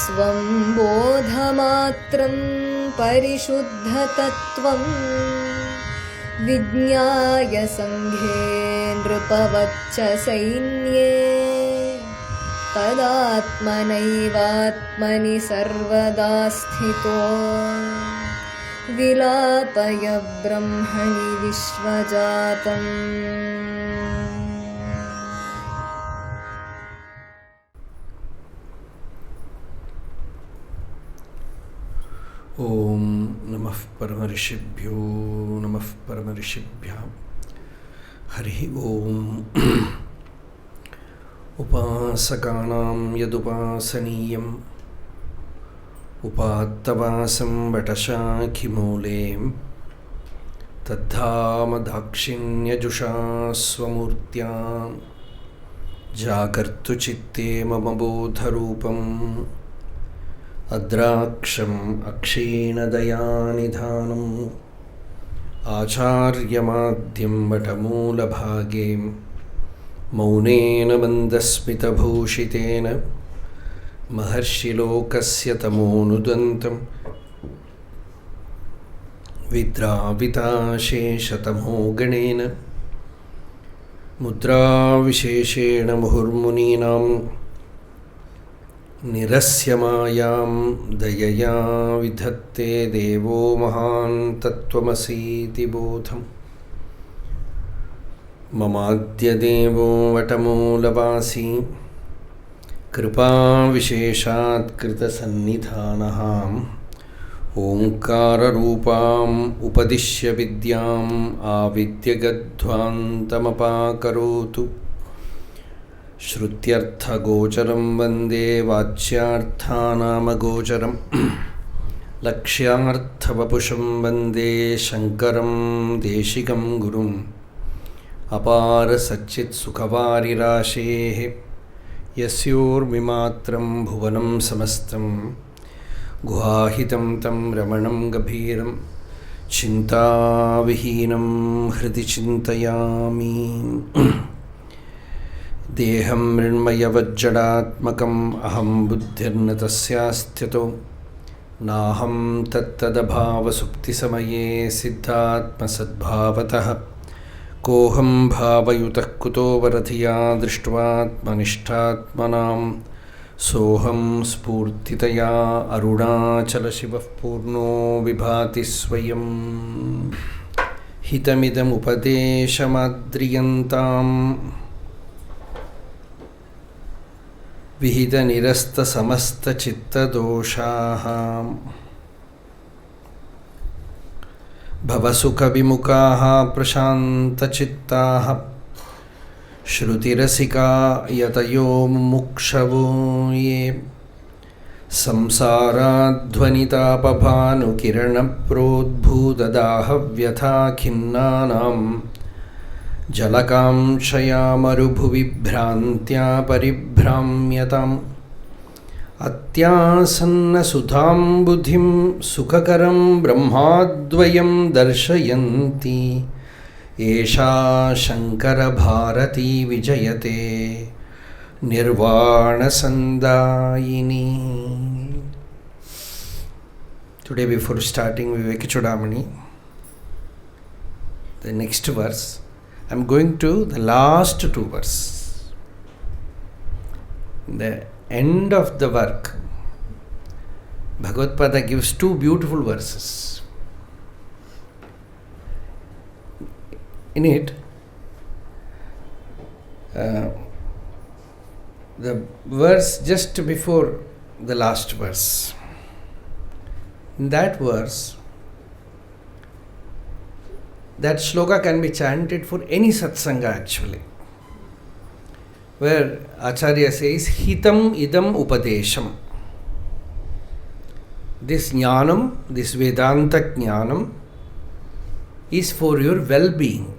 स्वं बोधमात्रं परिशुद्धतत्त्वं विज्ञाय सङ्घे नृपवच्च सैन्ये तदात्मनैवात्मनि सर्वदा स्थितो विलापय ब्रह्मणि विश्वजातम्। ओम नमः परमऋषिभ्यो नमः परमऋषिभ्यः। हरि ओम। उपासकानां यदुपासनीयम् उपात्तवासं वटशाखिमूले तद्धाम दाक्षिण्यजुषा स्वमूर्त्या जागर्तु चित्ते मम बोधरूपम् अद्राक्षम् अक्षीणदयानिधानम् आचार्यमाद्यं वटमूलभागे मौनेन मन्दस्मितभूषितेन महर्षिलोकस्य तमोनुदन्तं विद्राविताशेषतमो गणेन मुद्राविशेषेण मुहुर्मुनीनां निरस्य मायां दयया विधत्ते देवो महान् तत्त्वमसीति बोधम्। ममाद्यदेवो वटमूलवासी कृपाविशेषात् कृतसन्निधानः ओङ्काररूपाम् उपदिश्य विद्याम् आविद्यगध्वान्तमपाकरोतु। श्रुत्यर्थगोचरं वन्दे वाच्यार्थानामगोचरं लक्ष्यार्थवपुषं वन्दे शङ्करं देशिकं गुरुम् अपार सच्चित्सुखवारिराशेः यस्योर्विमात्रं भुवनं समस्तं गुहाहितं तं रमणं गभीरं चिन्ताविहीनं हृदि चिन्तयामि। देहं मृण्मयवज्जडात्मकम् अहं बुद्धिर्न तस्यास्त्यतो नाहं तत्तदभावसुप्तिसमये सिद्धात्मसद्भावतः कोऽहं भावयुतः कुतो वरधिया दृष्ट्वात्मनिष्ठात्मनां सोऽहं स्फूर्तितया अरुणाचलशिवः पूर्णो विभाति स्वयं। हितमिदमुपदेशमाद्रियन्तां विहितनिरस्तसमस्तचित्तदोषाः भवसुखविमुखाः प्रशान्तचित्ताः श्रुतिरसिका यतयो मुमुक्षवो ये संसाराध्वनितापभानुकिरणप्रोद्भूतदाहव्यथाखिन्नानां जलकांक्षया मरुभुवि भ्रान्त्या परिभ्राम्यताम् अत्यासन्नसुधाम्बुधिं सुखकरं ब्रह्माद्वयं दर्शयन्ती एषा शङ्करभारती विजयते निर्वाणसन्दायिनी। Today, before starting Vivekachudamani, the next verse, I am going to the last two verses. The end of the work, Bhagavad Pada gives two beautiful verses. In it, the verse just before the last verse, in that verse, that shloka can be chanted for any satsanga actually, where Acharya says, Hitam idam upadesham. This jnanam, this Vedāntic jnanam is for your well-being.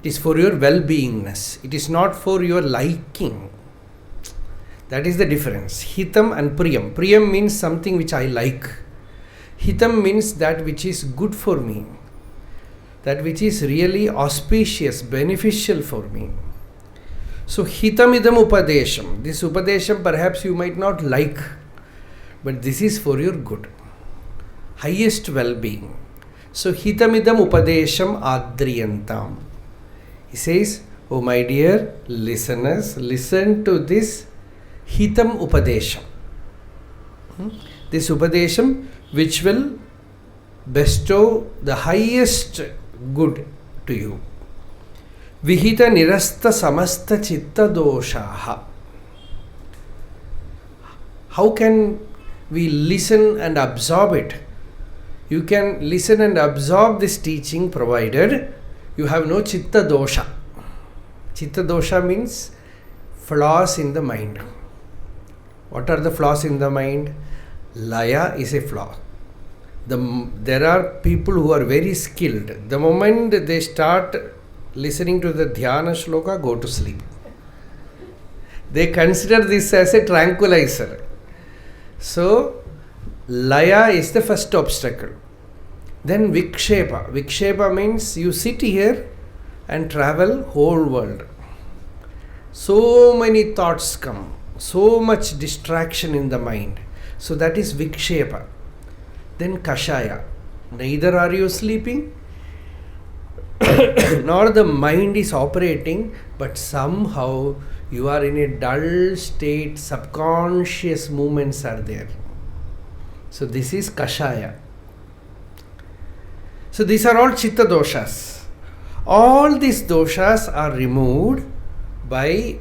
It is for your well-beingness. It is not for your liking. That is the difference. Hitam and Priyam. Priyam means something which I like. Hitam means that which is good for me. That which is really auspicious, beneficial for me. So hitamidam upadesham. This upadesham perhaps you might not like, but this is for your good, highest well-being. So hitamidam upadesham adriyantam. He says, oh my dear listeners, listen to this hitam upadesham. This upadesham which will bestow the highest good to you. Vihita nirasta samasta chitta doshaha. How can we listen and absorb it? You can listen and absorb this teaching provided you have no chitta dosha. Chitta dosha means flaws in the mind. What are the flaws in the mind? Laya is a flaw. There are people who are very skilled. The moment they start listening to the Dhyāna Sloka, go to sleep. They consider this as a tranquilizer. So, Laya is the first obstacle. Then Vikshepa. Vikshepa means you sit here and travel whole world. So many thoughts come. So much distraction in the mind. So that is Vikshepa. Then Kashaya. Neither are you sleeping, nor the mind is operating, but somehow you are in a dull state, subconscious movements are there. So this is Kashaya. So these are all chitta doshas. All these doshas are removed by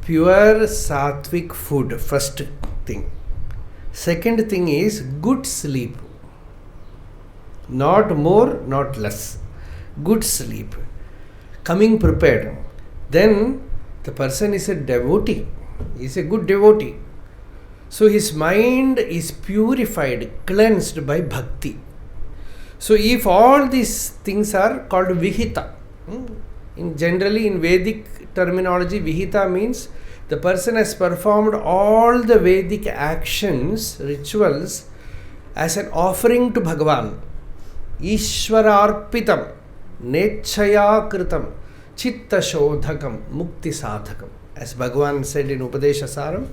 pure sattvic food, first thing. Second thing is good sleep. Not more, not less. Good sleep. Coming prepared. Then the person is a devotee. He is a good devotee. So his mind is purified, cleansed by bhakti. So if all these things are called vihita, generally in Vedic terminology, vihita means the person has performed all the Vedic actions, rituals as an offering to Bhagavan. Ishwararpitam, nechaya kritam, chitta shodhakam, mukti sadhakam. As Bhagavan said in Upadesha Saram,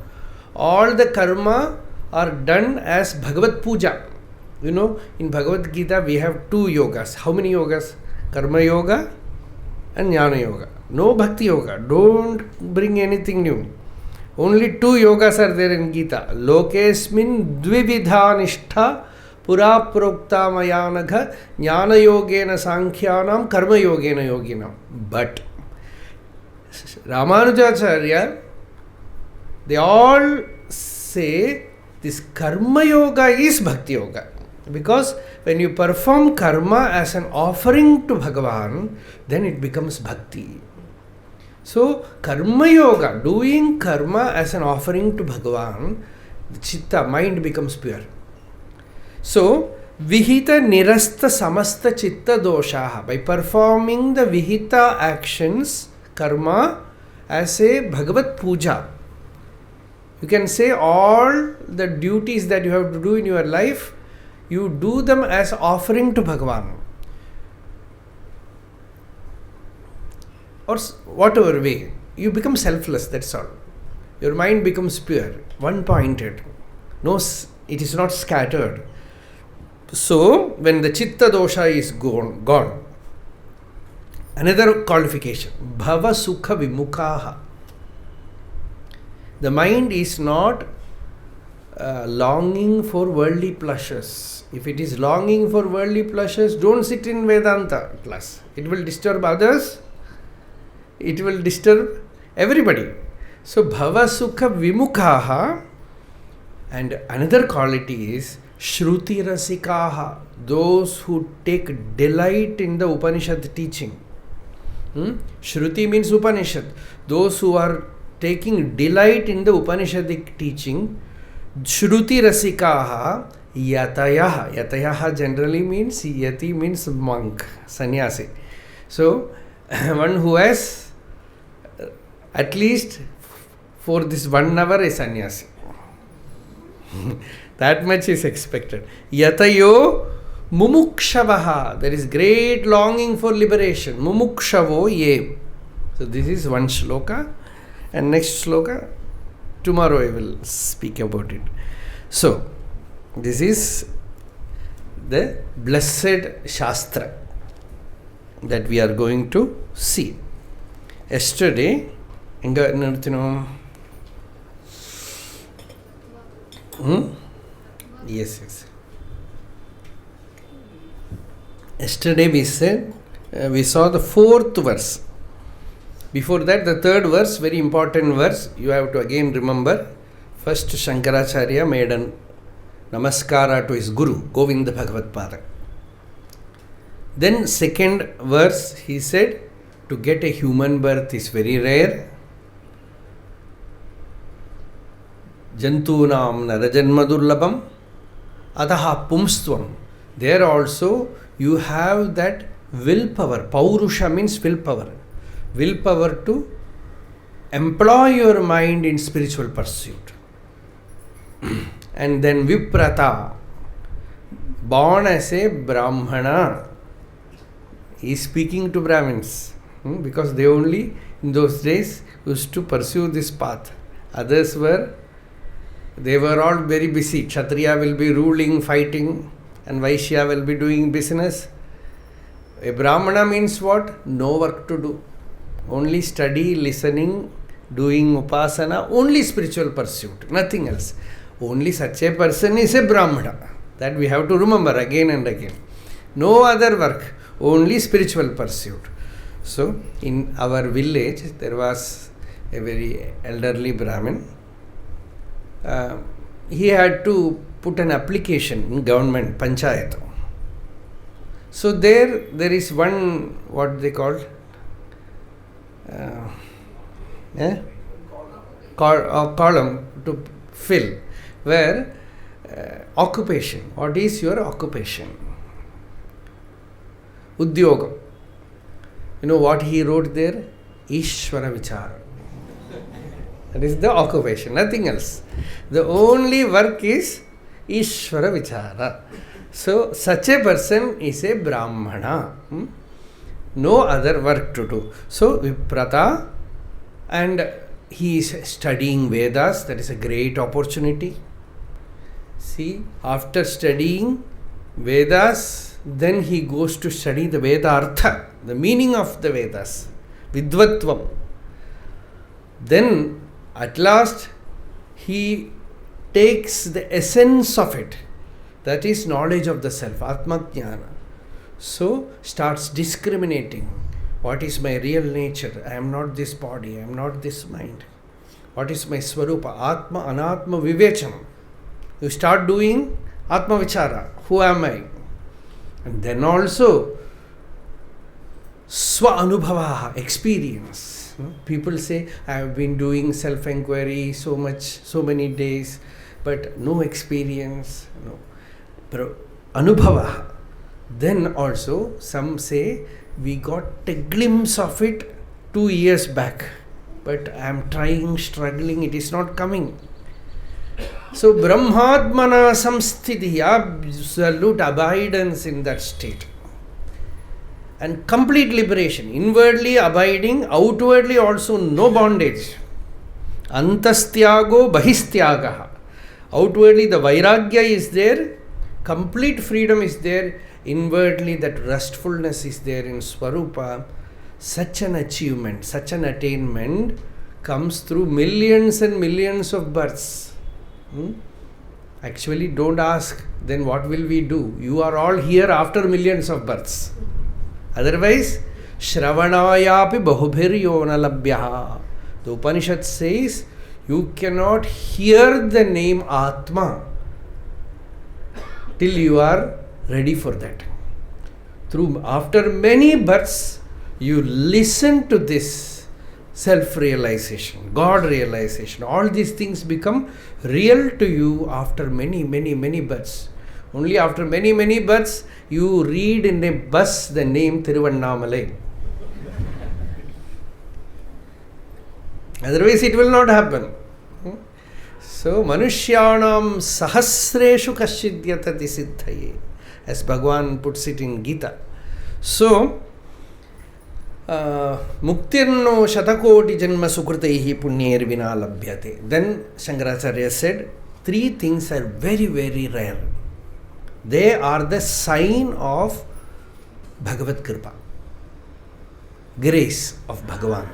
all the karma are done as Bhagavad Puja. You know, in Bhagavad Gita we have 2 yogas. How many yogas? Karma yoga and Jnana yoga. No bhakti yoga. Don't bring anything new. Only 2 yogas are there in Gita. Lokesmin dvividha nishtha pura prokta mayanagha jnana yogena sankhyanam karma yogena yoginam. But Ramanujacharya, they all say this karma yoga is bhakti yoga. Because when you perform karma as an offering to Bhagavan, then it becomes bhakti. So, karma yoga, doing karma as an offering to Bhagavan, the chitta, mind becomes pure. So, vihita nirasta samasta chitta doshaha. By performing the vihita actions, karma, as a Bhagavad Puja, you can say all the duties that you have to do in your life, you do them as offering to Bhagavan. Or whatever way, you become selfless, that's all. Your mind becomes pure, one-pointed. No, it is not scattered. So, when the chitta dosha is gone, another qualification, bhava sukha vimukhaha. The mind is not longing for worldly pleasures. If it is longing for worldly pleasures, don't sit in Vedanta class. It will disturb others. It will disturb everybody. So, bhava sukha vimukhaha. And another quality is shruti rasikaha. Those who take delight in the Upanishad teaching. Shruti means Upanishad. Those who are taking delight in the Upanishadic teaching, shruti rasikaha yatayaha. Yatayaha generally means, yati means monk, sannyasi. So, one who has at least for this 1 hour a sannyasi. That much is expected. Yatayo mumukshavaha. There is great longing for liberation. Mumukshavo ye. So this is one shloka. And next sloka, tomorrow I will speak about it. So, this is the blessed Shastra that we are going to see. Yesterday, Yes. Yesterday we said, we saw the 4th verse. Before that, the 3rd verse, very important verse, you have to again remember. First, Shankaracharya made a namaskara to his Guru, Govinda Bhagavad Pada. Then 2nd verse, he said, to get a human birth is very rare. Jantunam narajan madurlabam ataha pumstvam. There also you have that willpower. Paurusha means willpower. Willpower to employ your mind in spiritual pursuit. And then Viprata, born as a Brahmana. He is speaking to Brahmins because they only in those days used to pursue this path. Others they were all very busy. Kshatriya will be ruling, fighting, and Vaishya will be doing business. A Brahmana means what? No work to do. Only study, listening, doing upasana, only spiritual pursuit, nothing else. Only such a person is a Brahmana. That we have to remember again and again. No other work, only spiritual pursuit. So, in our village, there was a very elderly Brahmin. He had to put an application in government, panchayat. So there is one, what they call, column to fill, where occupation. What is your occupation? Udyogam. You know what he wrote there? Ishvara Vichara. That is the occupation, nothing else. The only work is Ishvara Vichara. So, such a person is a Brahmana. No other work to do. So, Viprata, and he is studying Vedas. That is a great opportunity. See, after studying Vedas, then he goes to study the Vedartha, the meaning of the Vedas, Vidvatvam. Then, at last, he takes the essence of it, that is knowledge of the self, Atma-jnana. So, starts discriminating. What is my real nature? I am not this body, I am not this mind. What is my Swarupa? Atma, Anatma, Vivechanam. You start doing Atma Vichara. Who am I? And then also, Swa Anubhavaha, experience. People say, I have been doing self-inquiry so many days, but no experience. No. Anubhava. Then also, some say, we got a glimpse of it 2 years back, but I am trying, struggling, it is not coming. So, Brahmatmana samsthiti, absolute abidance in that state. And complete liberation, inwardly abiding, outwardly also no bondage. Antastyago bahisthyagaha. Outwardly the vairagya is there, complete freedom is there, inwardly that restfulness is there in Swarupa. Such an achievement, such an attainment comes through millions and millions of births. Actually, don't ask, then what will we do? You are all here after millions of births. Otherwise, Shravanayapi bahubhiryona labhyaha. The Upanishad says, you cannot hear the name Atma till you are ready for that. After many births, you listen to this self-realization, God realization. All these things become real to you after many births. Only after many births, you read in a bus the name Tiruvannamalai. Otherwise, it will not happen. So, Manushyanam sahasreshu kashidyatati siddhaye, as Bhagavan puts it in Gita. So, Muktirno shatakoti janma sukritaihi punyer vina labhyate. Then Shankaracharya said, 3 things are very, very rare. They are the sign of Bhagavad Kripa, grace of Bhagavan.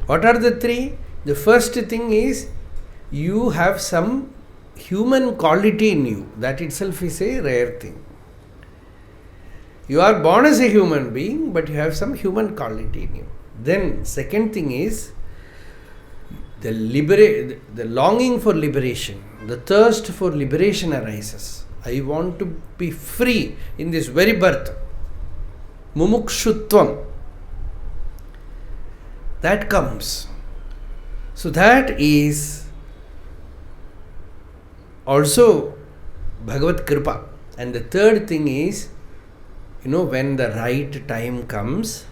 What are the 3? The first thing is, you have some human quality in you. That itself is a rare thing. You are born as a human being, but you have some human quality in you. Then, second thing is, the longing for liberation, the thirst for liberation arises. I want to be free in this very birth. Mumukshutvam. That comes. So that is also Bhagavad Kripa. And the third thing is, when the right time comes,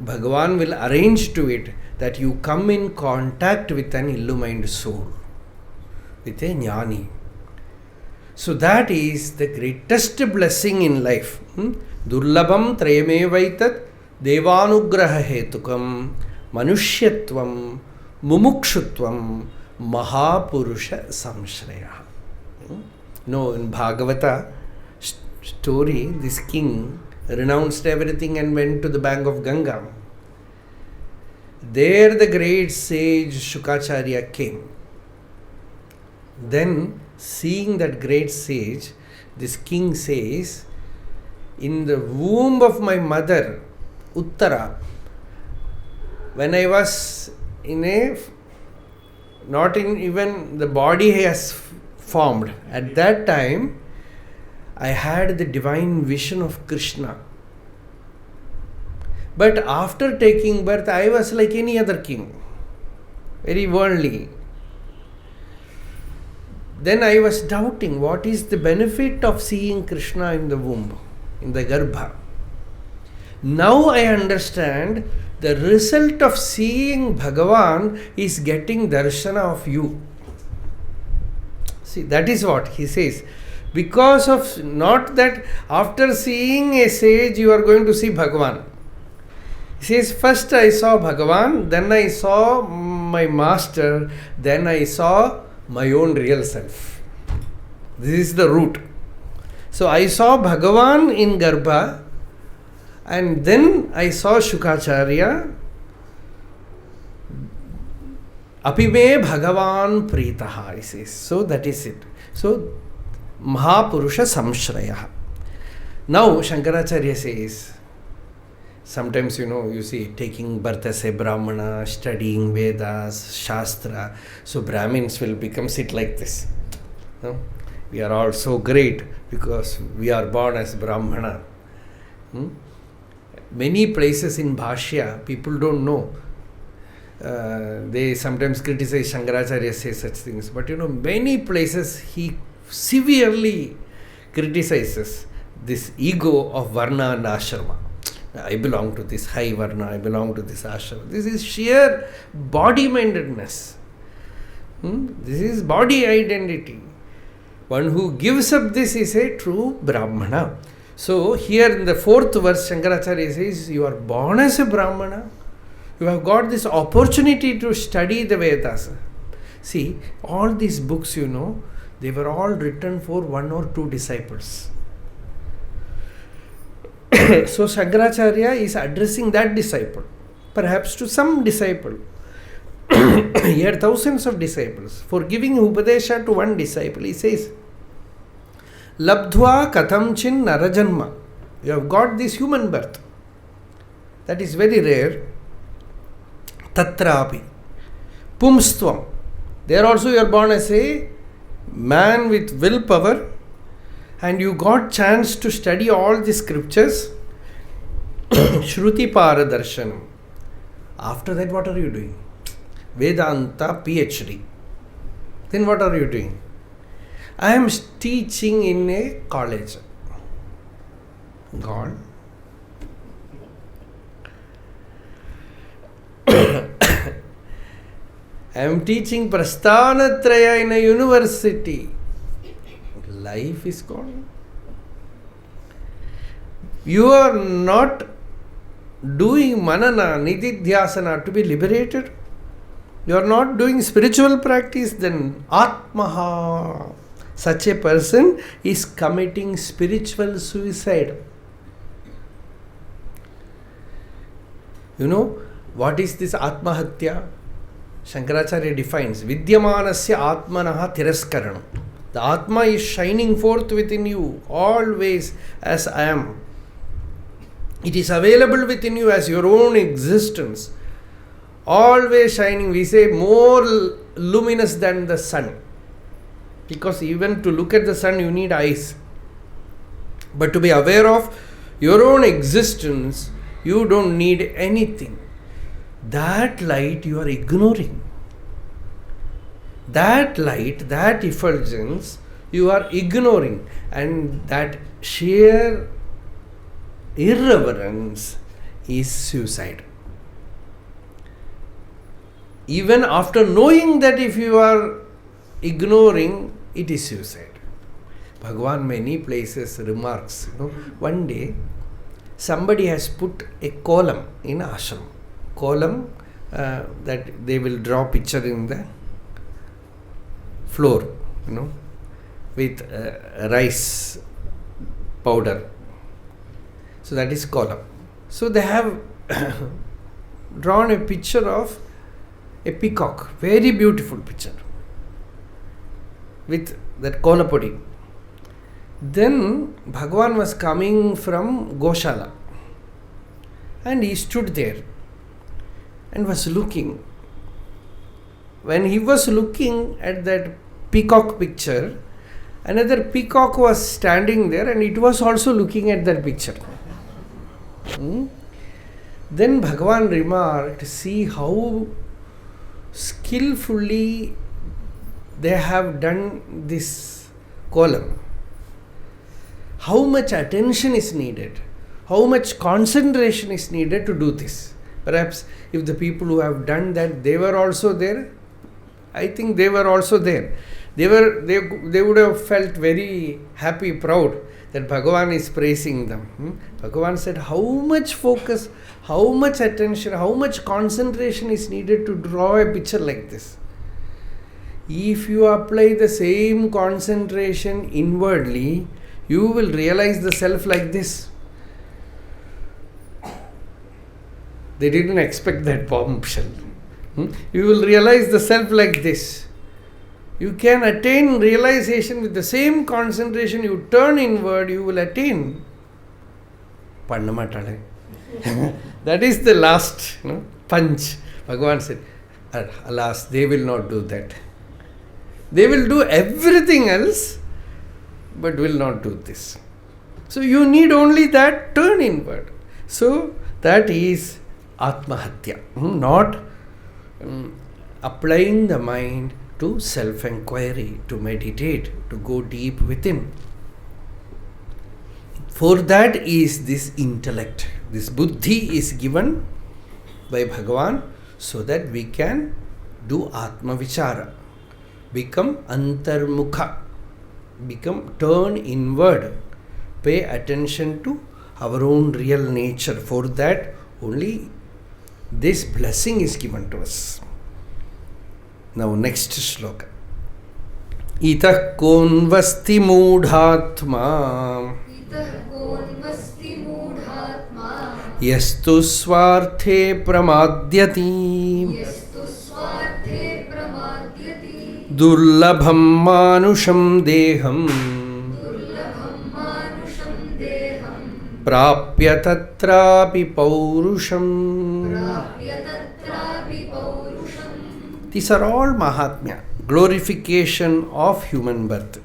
Bhagavan will arrange to it that you come in contact with an illumined soul, with a jnani. So that is the greatest blessing in life. Durlabham trayamevaitat devanugraha hetukam manushyatvam mumukshutvam mahapurusha samshraya. In Bhagavata story, this king renounced everything and went to the bank of Ganga. There the great sage Shukacharya came. Then, seeing that great sage, this king says, in the womb of my mother, Uttara, when I was not in even the body has formed, at that time, I had the divine vision of Krishna. But after taking birth, I was like any other king, very worldly. Then I was doubting, what is the benefit of seeing Krishna in the womb, in the Garbha? Now I understand the result of seeing Bhagavan is getting darshana of you. See, that is what he says. Because of, not that after seeing a sage you are going to see Bhagavan. He says, first I saw Bhagavan, then I saw my master, then I saw my own real self. This is the root. So I saw Bhagavan in Garbha, and then I saw Shukacharya. Apime Bhagavan Pritaha, he says. So that is it. So Mahapurusha Samshraya. Now Shankaracharya says, sometimes you see taking birth as a Brahmana, studying Vedas, Shastra. So Brahmins will become sit like this. No? We are all so great because we are born as Brahmana. Many places in Bhashya, people don't know. They sometimes criticize Shankaracharya say such things. But many places he severely criticizes this ego of Varna and Ashrama. I belong to this high Varna, I belong to this Ashrama. This is sheer body-mindedness. This is body identity. One who gives up this is a true Brahmana. So here in the 4th verse, Shankaracharya says, you are born as a Brahmana. You have got this opportunity to study the Vedas. See, all these books, they were all written for 1 or 2 disciples. So Shankaracharya is addressing that disciple, perhaps to some disciple. He had thousands of disciples. For giving Upadesha to one disciple, he says, Labdhva katamchin narajanma. You have got this human birth. That is very rare. Tatrapi. Pumstvam. There also you are born as a man with willpower, and you got chance to study all the scriptures. Shruti Paradarshanam. After that, what are you doing? Vedanta PhD. Then what are you doing? I am teaching in a college. God. I am teaching Prasthanatraya in a university. Life is gone. You are not doing manana, nididhyasana to be liberated. You are not doing spiritual practice, then atmaha. Such a person is committing spiritual suicide. You know, what is this atmahatya? Shankaracharya defines, Vidyamanasya atmanaha tiraskaranam. The Atma is shining forth within you, always as I am. It is available within you as your own existence. Always shining, we say more luminous than the sun. Because even to look at the sun, you need eyes. But to be aware of your own existence, you don't need anything. That light you are ignoring. That light, that effulgence, you are ignoring. And that sheer irreverence is suicide. Even after knowing that if you are ignoring, it is suicide. Bhagavan many places remarks, one day somebody has put a kolam in ashram. Kolam that they will draw picture in the floor, with rice powder. So that is kolam. So they have drawn a picture of a peacock, very beautiful picture, with that kolapodi. Then Bhagavan was coming from Goshala and he stood there and was looking. When he was looking at that peacock picture, another peacock was standing there and it was also looking at that picture. Then Bhagavan remarked, see how skillfully they have done this kolam. How much attention is needed, how much concentration is needed to do this. Perhaps if the people who have done that, they were also there, I think they were also there. They would have felt very happy, proud that Bhagavan is praising them. Bhagavan said, how much focus, how much attention, how much concentration is needed to draw a picture like this. If you apply the same concentration inwardly, you will realize the self like this. They didn't expect that bombshell. You will realize the self like this. You can attain realization with the same concentration. You turn inward, you will attain. That is the last punch. Bhagavan said, alas, they will not do that. They will do everything else, but will not do this. So you need only that turn inward. So that is Atmahatya, not applying the mind to self-enquiry, to meditate, to go deep within. For that is this intellect, this buddhi is given by Bhagavan so that we can do Atma Vichara, become Antarmukha, become turn inward, pay attention to our own real nature. For that only this blessing is given to us. Now next shloka. Itah konvasti mudhatma yastu swarte pramadyati durlabham manusham deham prapya tatrapi paurusham. These are all Mahatmya, glorification of human birth.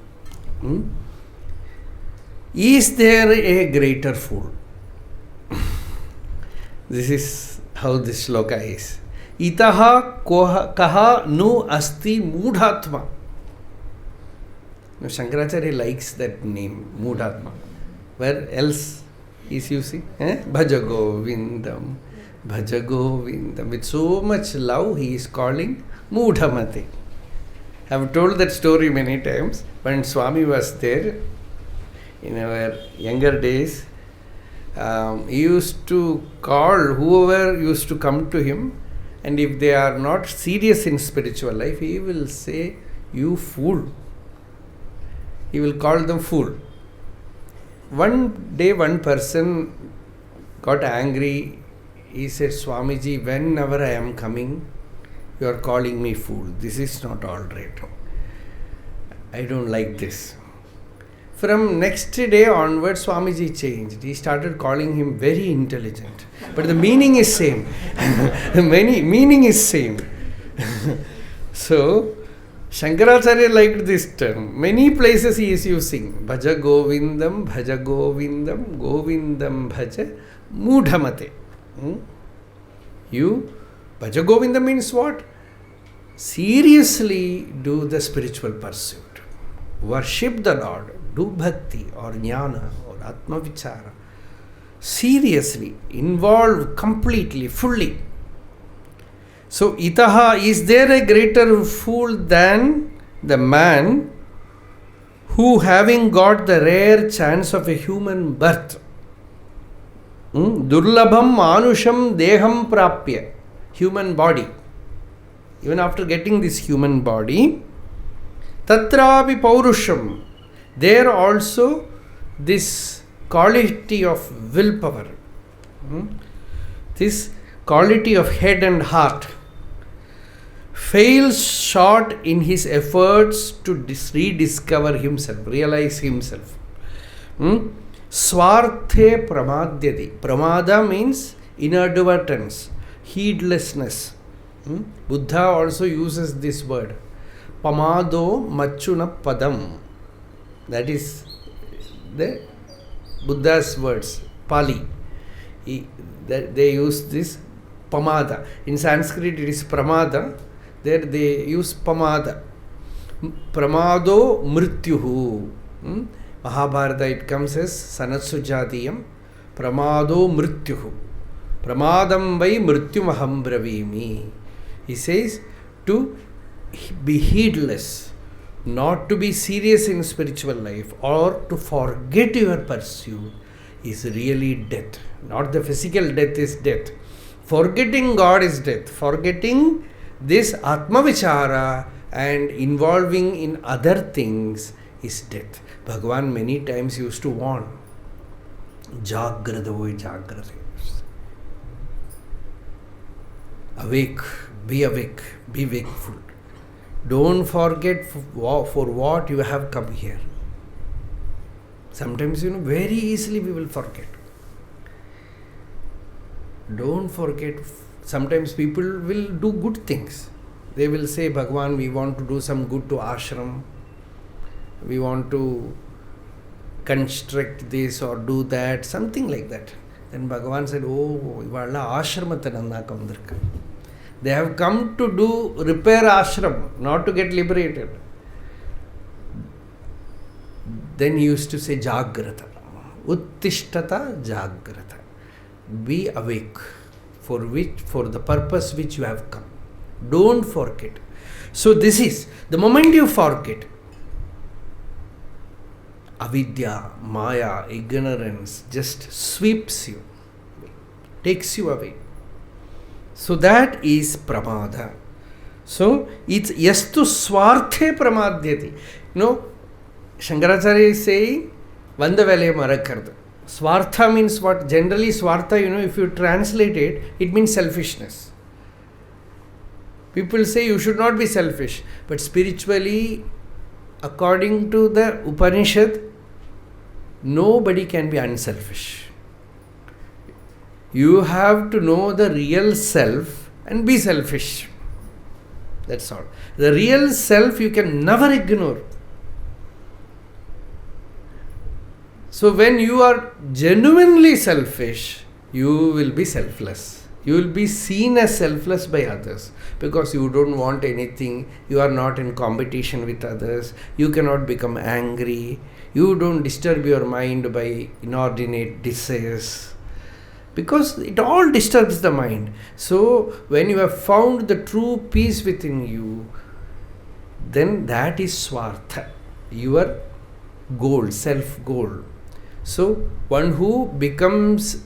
Is there a greater fool? This is how this shloka is. Itaha kaha nu asti mudhatma. Now Shankaracharya likes that name, Mudhatma. Where else is using? Bhaja Govindam. Bhaja Govindam. With so much love he is calling Mudhamate. I have told that story many times. When Swami was there in our younger days, He used to call whoever used to come to him, and if they are not serious in spiritual life, he will say, "You fool." He will call them fool. One day, one person got angry. He said, "Swamiji, whenever I am coming, you are calling me fool. This is not all right. I don't like this." From next day onwards, Swamiji changed. He started calling him very intelligent. But the meaning is same. The meaning is same. So, Shankaracharya liked this term. Many places he is using. Bhaja Govindam, Bhaja Govindam, Govindam Bhaja Mudhamate. You, Bhaja Govindam means what? Seriously do the spiritual pursuit. Worship the Lord. Do bhakti or jnana or atma vichara. Seriously, involve completely, fully. So, itaha, is there a greater fool than the man who, having got the rare chance of a human birth, durlabham manusham deham prapya, human body, even after getting this human body, tatrapi paurusham, there also this quality of willpower, this quality of head and heart, fails short in his efforts to rediscover himself, realize himself. Swarthe pramadyati. Pramada means inadvertence, heedlessness. Buddha also uses this word. Pamado machuna padam. That is the Buddha's words, Pali. They use this pamada. In Sanskrit it is pramada. There they use pamada. Pramado mrityuhu. Mahabharata it comes as Sanatsujatiyam. Pramado mrityuhu. Pramadam vai mrityumaham bravimi. He says to be heedless, not to be serious in spiritual life, or to forget your pursuit is really death. Not the physical death is death. Forgetting God is death. Forgetting this Atma Vichara and involving in other things is death. Bhagavan many times used to warn. Jagrada, Jagrada. Awake, be wakeful. Don't forget for what you have come here. Sometimes, very easily we will forget. Don't forget. Sometimes people will do good things. They will say, Bhagavan, we want to do some good to ashram. We want to construct this or do that. Something like that. Then Bhagavan said, oh, ivalla ashramata nannaka vandirukku. They have come to do repair ashram, not to get liberated. Then he used to say Jagrata. Uttishtata Jagrata. Be awake for the purpose which you have come. Don't forget. So this is, the moment you forget, avidya, Māyā, ignorance just sweeps you, takes you away. So that is pramada. So it's yastu swarthe pramadyati. Shankaracharya is saying, Vanda Velaya Marakarda. Swartha means what? Generally swartha, if you translate it, it means selfishness. People say you should not be selfish. But spiritually, according to the Upanishad, nobody can be unselfish. You have to know the real self and be selfish. That's all. The real self you can never ignore. So when you are genuinely selfish, you will be selfless. You will be seen as selfless by others because you don't want anything. You are not in competition with others. You cannot become angry. You don't disturb your mind by inordinate desires. Because it all disturbs the mind. So, when you have found the true peace within you, then that is swartha, your goal, self-goal. So, one who becomes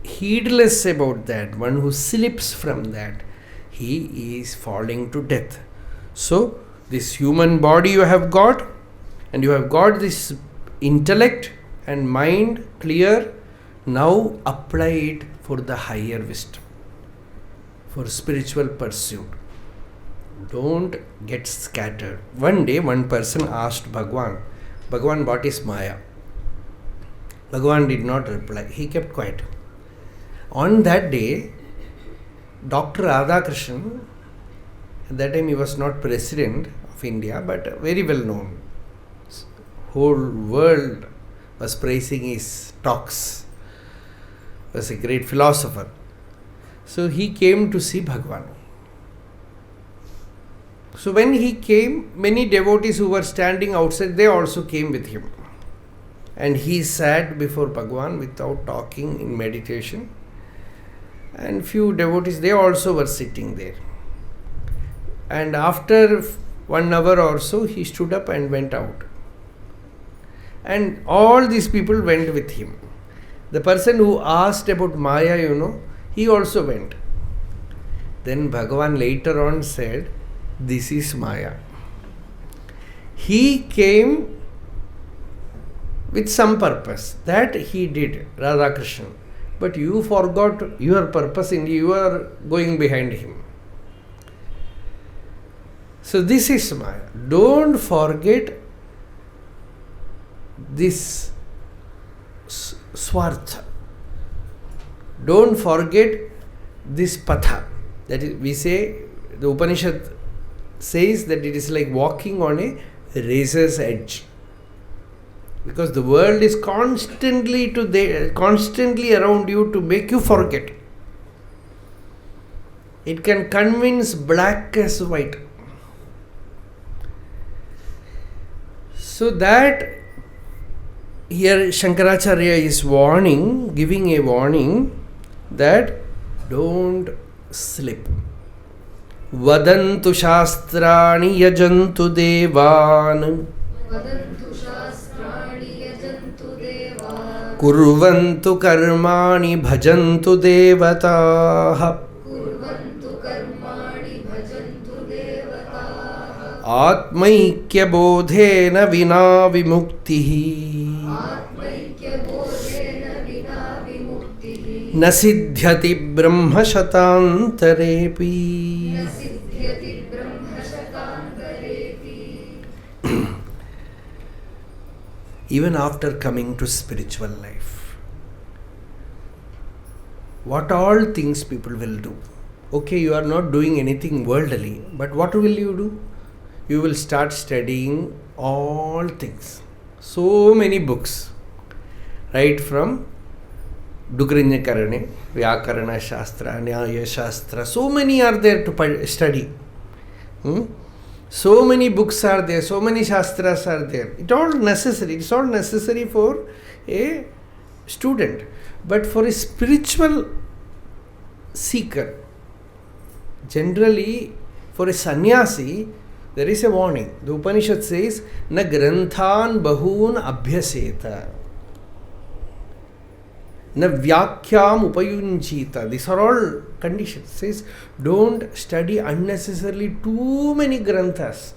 heedless about that, one who slips from that, he is falling to death. So, this human body you have got, and you have got this intellect and mind clear, now apply it for the higher wisdom, for spiritual pursuit. Don't get scattered. One day, one person asked Bhagavan, what is Māyā? Bhagavan did not reply. He kept quiet. On that day, Dr. Radhakrishnan, at that time he was not president of India, but very well known. Whole world was praising his talks. He was a great philosopher. So he came to see Bhagavan. So when he came, many devotees who were standing outside, they also came with him. And he sat before Bhagavan without talking in meditation. And few devotees, they also were sitting there. And after 1 hour or so, he stood up and went out. And all these people went with him. The person who asked about Māyā, he also went. Then Bhagavan later on said, this is Māyā. He came with some purpose. That he did, Radhakrishnan. But you forgot your purpose and you are going behind him. So this is Māyā. Don't forget this swartha. Don't forget this patha. That is, we say, the Upanishad says that it is like walking on a razor's edge. Because the world is constantly around you to make you forget. It can convince black as white. So that here Shankaracharya is giving a warning that don't slip. Vadantu shastrani yajantu devan. Kurvantu karmani bhajantu devataha. Atmaikya bodhena vina vimuktihi. Na siddhyati brahma shatantarepi. Even after coming to spiritual life, what all things people will do? Okay, you are not doing anything worldly, but what will you do? You will start studying all things. So many books, right from Dugrinyakarane, Vyakarana Shastra, Nyaya Shastra, so many are there to study. So many books are there, so many shastras are there. It's all necessary for a student. But for a spiritual seeker, generally for a sannyasi, there is a warning. The Upanishad says, Na granthan bahun abhyaseta. Na vyakhyam upayunjita. These are all conditions. It says, don't study unnecessarily too many granthas.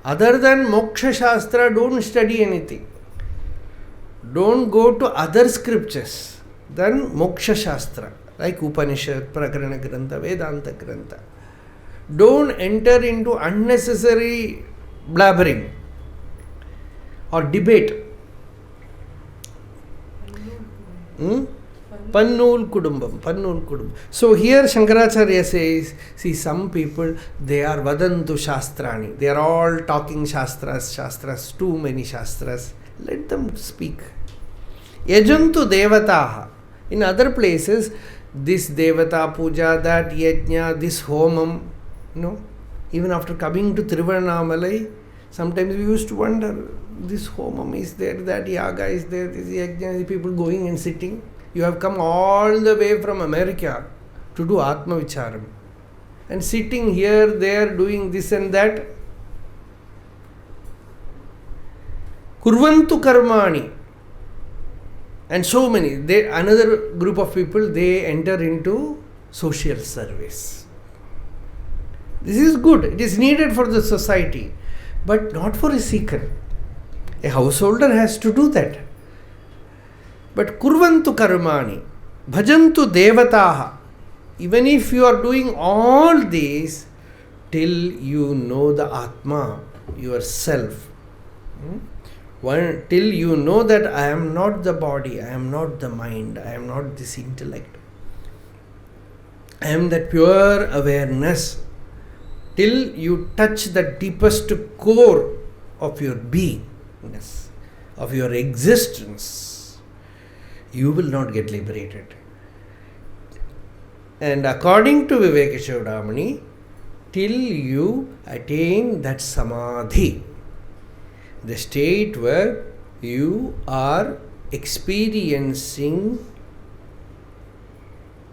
Other than Moksha Shastra, don't study anything. Don't go to other scriptures than Moksha Shastra, like Upanishad, Prakarana Grantha, Vedāntic Grantha. Don't enter into unnecessary blabbering or debate. Pannul Kudumbam. So here Shankaracharya says, see, some people, they are Vadantu Shastrani. They are all talking Shastras, too many Shastras. Let them speak. Yajantu Devataha. In other places, this Devata Puja, that Yajna, this Homam, even after coming to Tiruvannamalai, sometimes we used to wonder, this Homam is there, that Yaga is there, this Yajna, people going and sitting. You have come all the way from America to do Atma Vicharam. And sitting here, there, doing this and that. Kurvantu karmani. And so many. Another group of people, they enter into social service. This is good. It is needed for the society, but not for a seeker. A householder has to do that. But kurvantu karmani, bhajantu devataha. Even if you are doing all these, till you know the Atma, yourself. Till you know that I am not the body, I am not the mind, I am not this intellect. I am that pure awareness. Till you touch the deepest core of your beingness, of your existence, you will not get liberated. And according to Vivekachudamani, till you attain that samadhi, the state where you are experiencing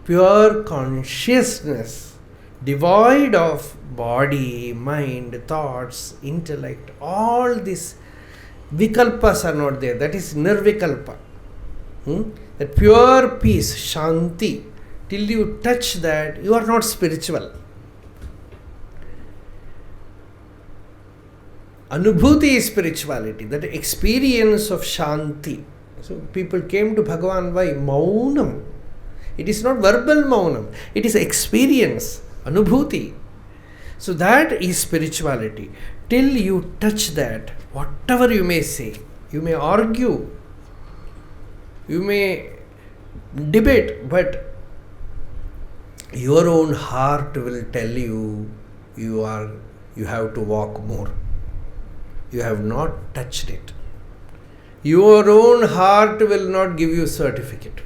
pure consciousness, devoid of body, mind, thoughts, intellect, all these vikalpas are not there. That is nirvikalpa. That pure peace, shanti. Till you touch that, you are not spiritual. Anubhuti is spirituality, that experience of shanti. So people came to Bhagavan by maunam. It is not verbal maunam, it is experience, anubhuti. So that is spirituality. Till you touch that, whatever you may say, you may argue, you may debate, but your own heart will tell you, you have to walk more. You have not touched it. Your own heart will not give you certificate.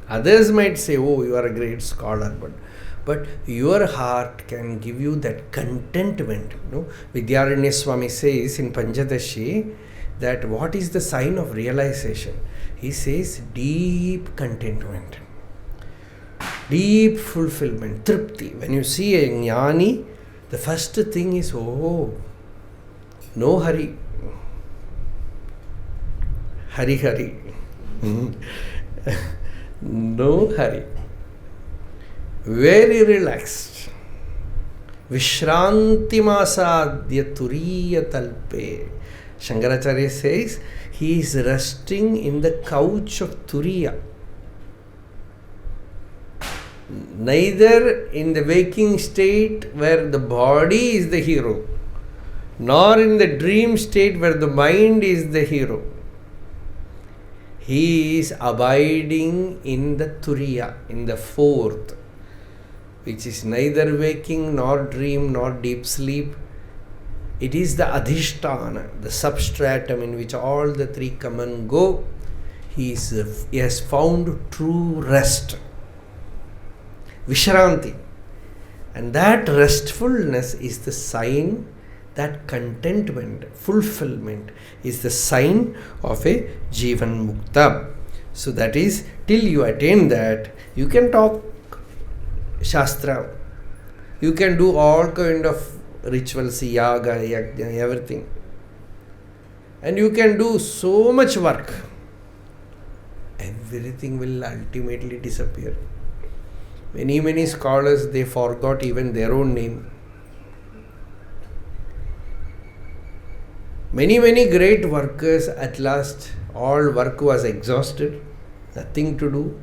Others might say, oh, you are a great scholar, but your heart can give you that contentment. Vidyaranya Swami says in Panchadashi that what is the sign of realization? He says deep contentment, deep fulfillment, tripti. When you see a jnani, the first thing is, oh, no hurry. Hari Hari. No hurry. Very relaxed. Vishranti masadya turiya talpe. Shankaracharya says he is resting in the couch of Turiya. Neither in the waking state where the body is the hero, nor in the dream state where the mind is the hero. He is abiding in the Turiya, in the fourth, which is neither waking nor dream nor deep sleep. It is the Adhisthana, the substratum in which all the three come and go. He has found true rest, Vishranti. And that restfulness is the sign, that contentment, fulfillment is the sign of a Jivan Mukta. So that is, till you attain that, you can talk Shastra, you can do all kind of rituals, yaga, yajna, everything. And you can do so much work. Everything will ultimately disappear. Many scholars, they forgot even their own name. Many great workers, at last all work was exhausted, nothing to do.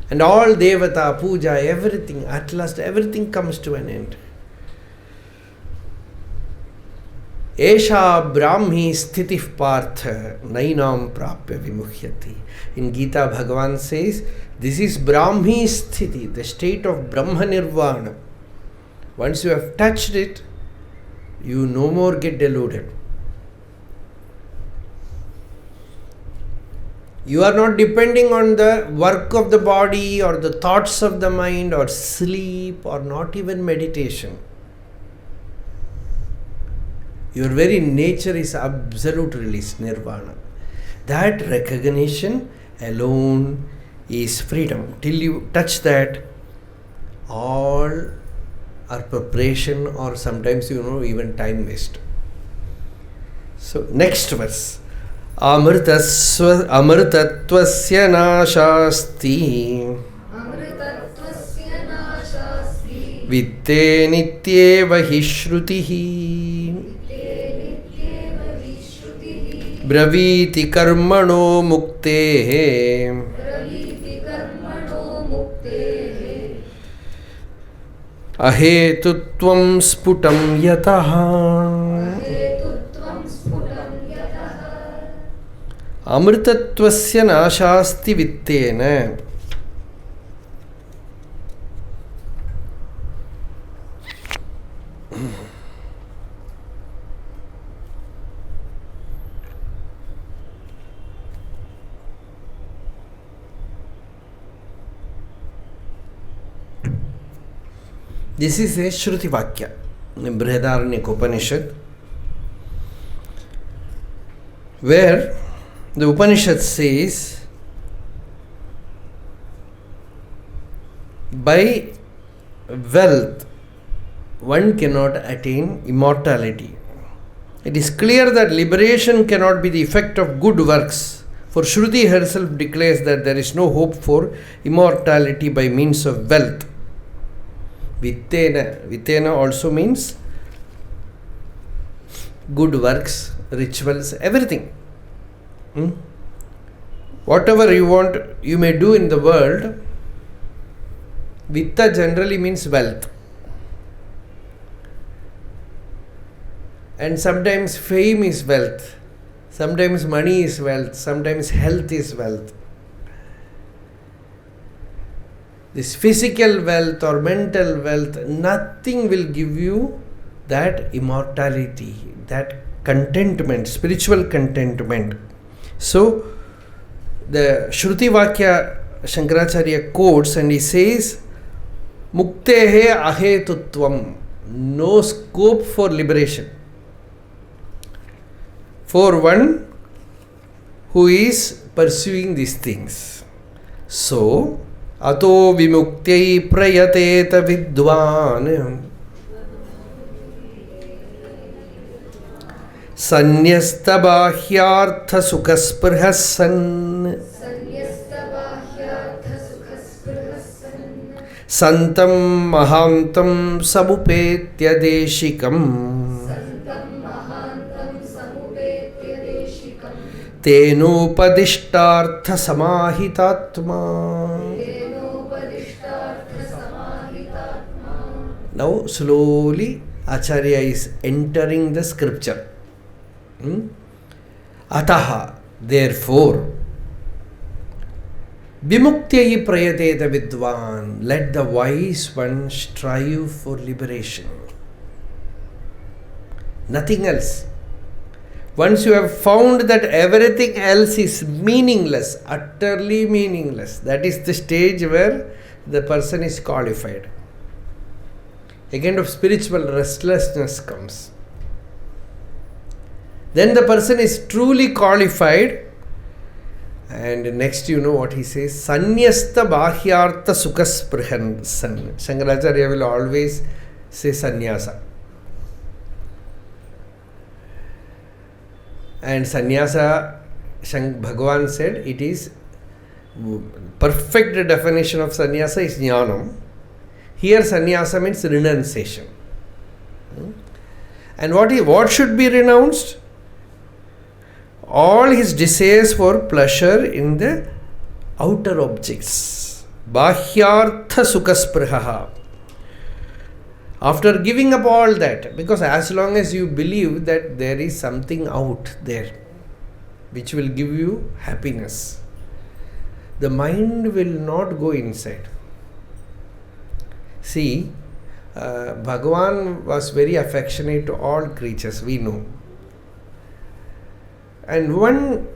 And all devata, puja, everything, at last everything comes to an end. Esha brahmi sthitih partha nainam prapya vimuhyati. In Gita, Bhagavan says, this is brahmi sthiti, the state of Brahma Nirvana. Once you have touched it, you no more get deluded. You are not depending on the work of the body or the thoughts of the mind or sleep or not even meditation. Your very nature is absolute release, nirvana. That recognition alone is freedom. Till you touch that, all or preparation, or sometimes even time waste. So next verse. Amrtatvasya nashasti vitte nityeva hi shrutihi braviti karmano muktehe ahetutvam sputam yataha. Amrtatvasya nashasti vittena. This is a Shruti Vakya in Vedāntic Upanishad, where the Upanishad says, by wealth one cannot attain immortality. It is clear that liberation cannot be the effect of good works, for Shruti herself declares that there is no hope for immortality by means of wealth. Vittena also means good works, rituals, everything. Whatever you want, you may do in the world. Vitta generally means wealth. And sometimes fame is wealth. Sometimes money is wealth. Sometimes health is wealth. This physical wealth or mental wealth, nothing will give you that immortality, that contentment, spiritual contentment. So, the Shruti Vakya Shankaracharya quotes and he says, Muktehe ahetutvam, no scope for liberation for one who is pursuing these things. So, ato vimuktei prayateta vidwan sanyasta bahyartha sukhaspirhasan santam mahantam samupetya deshikam tenopadishtartha samahitatma. Now slowly Acharya is entering the scripture. Ataha, therefore, vimuktyai prayateta vidwan, let the wise one strive for liberation. Nothing else. Once you have found that everything else is meaningless, utterly meaningless, that is the stage where the person is qualified. A kind of spiritual restlessness comes. Then the person is truly qualified. And next you know what he says, Sanyasta Bahyartha Sukhasprihan San. Shankaracharya will always say sannyasa. And sannyasa, Bhagavan said, it is perfect definition of sannyasa is jnanam. Here sannyasa means renunciation. And what should be renounced? All his desires for pleasure in the outer objects. Bahyartha sukhasprihaha. After giving up all that, because as long as you believe that there is something out there which will give you happiness, the mind will not go inside. See, Bhagavan was very affectionate to all creatures, we know. And one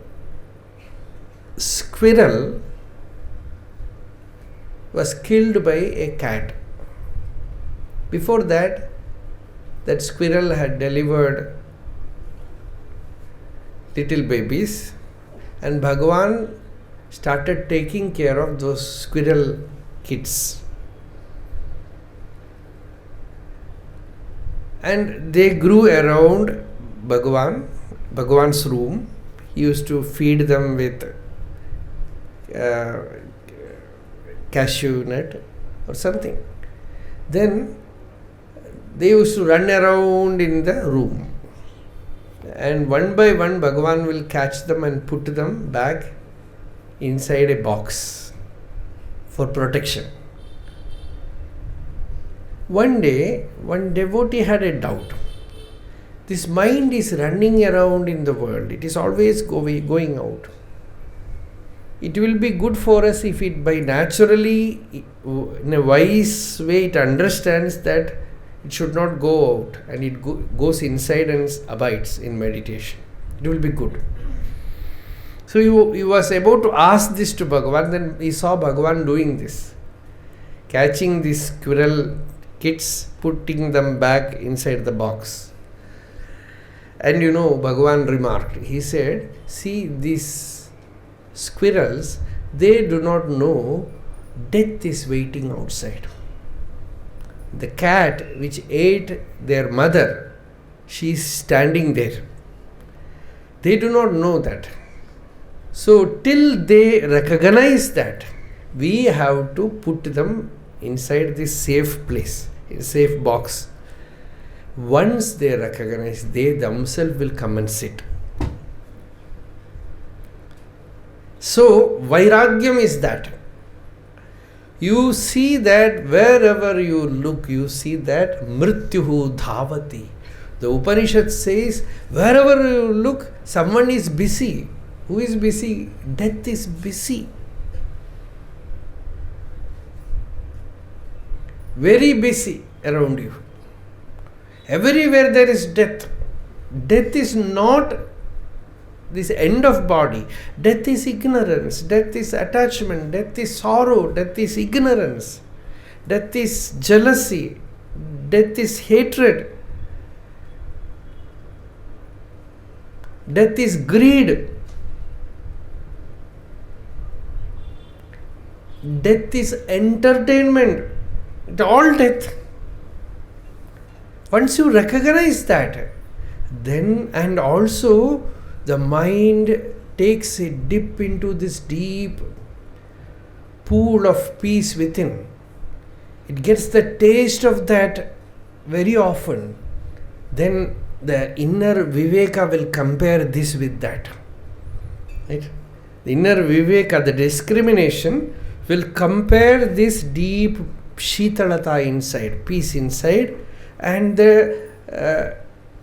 squirrel was killed by a cat. Before that, that squirrel had delivered little babies, and Bhagavan started taking care of those squirrel kids. And they grew around Bhagavan's room. He used to feed them with cashew nut or something. Then they used to run around in the room. And one by one, Bhagavan will catch them and put them back inside a box for protection. One day, one devotee had a doubt. This mind is running around in the world. It is always going out. It will be good for us if it by naturally, in a wise way, it understands that it should not go out and it goes inside and abides in meditation. It will be good. So he was about to ask this to Bhagavan, then he saw Bhagavan doing this. Catching these squirrel kids, putting them back inside the box. And Bhagavan remarked, he said, see these squirrels, they do not know death is waiting outside. The cat which ate their mother, she is standing there. They do not know that. So till they recognize that, we have to put them inside this safe place, in safe box. Once they recognize, they themselves will come and sit. So Vairagyam is that. You see that wherever you look, you see that Mrityuhu Dhavati. The Upanishad says, wherever you look, someone is busy. Who is busy? Death is busy. Very busy around you. Everywhere there is death. Death is not this end of body. Death is ignorance. Death is attachment. Death is sorrow. Death is ignorance. Death is jealousy. Death is hatred. Death is greed. Death is entertainment. It's all death. Once you recognize that, then and also the mind takes a dip into this deep pool of peace within. It gets the taste of that very often. Then the inner Viveka will compare this with that. Right? The inner Viveka, the discrimination, will compare this deep Shitalata inside, peace inside, and the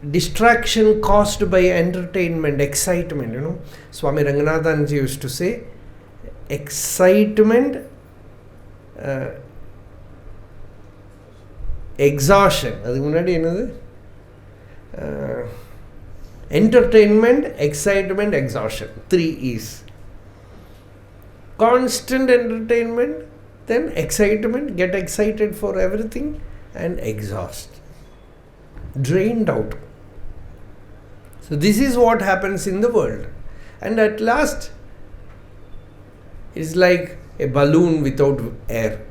distraction caused by entertainment, excitement. Swami Ranganathan used to say, excitement, exhaustion. Entertainment, excitement, exhaustion. 3 E's. Constant entertainment, then excitement, get excited for everything, and exhaust. Drained out. So this is what happens in the world. And at last, it's like a balloon without air.